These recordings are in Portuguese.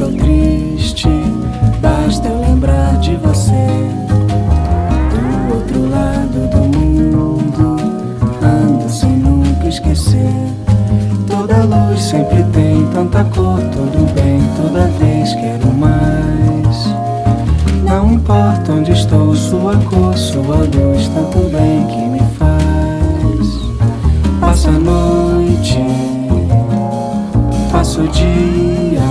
estou triste, basta eu lembrar de você. Do outro lado do mundo, ando sem nunca esquecer. Toda luz sempre tem tanta cor, tudo bem, toda vez quero mais. Não importa onde estou, sua cor, sua luz, tanto bem que me faz. Passa a noite, passa o dia,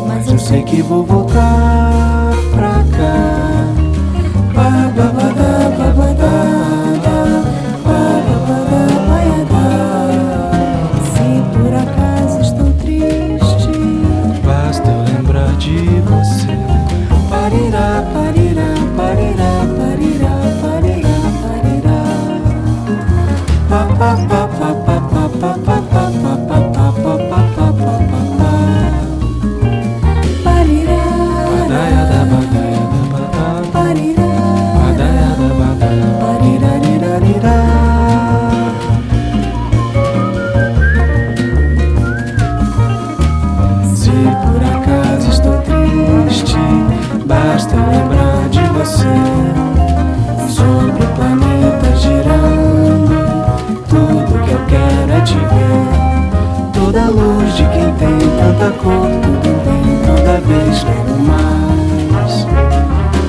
mas eu sei que vou voltar pra cá. Bababada, babada, bababada, baiada. Se por acaso estou triste, basta eu lembrar de você. Parirá, parirá, parirá, parirá, parirá, parirá. Pa pa pa pa pa pa pa pa pa pa pa pa pa pa pa. Parirá, badaia da badaia da badaia, parirá, badaia da badaia, parirarirarira. Se por acaso estou triste, basta lembrar de você. Sobre o planeta girando, tudo que eu quero é te ver. Toda luz de quem tem tanta cor, tudo bem, toda vez quero mais.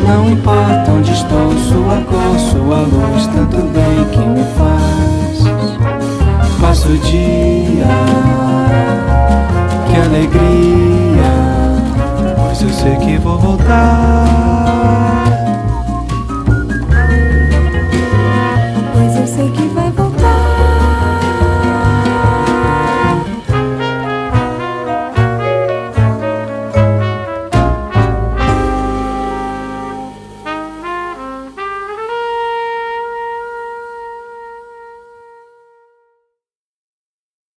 Não importa onde estou, sua cor, sua luz, tanto bem que me faz. Passo o dia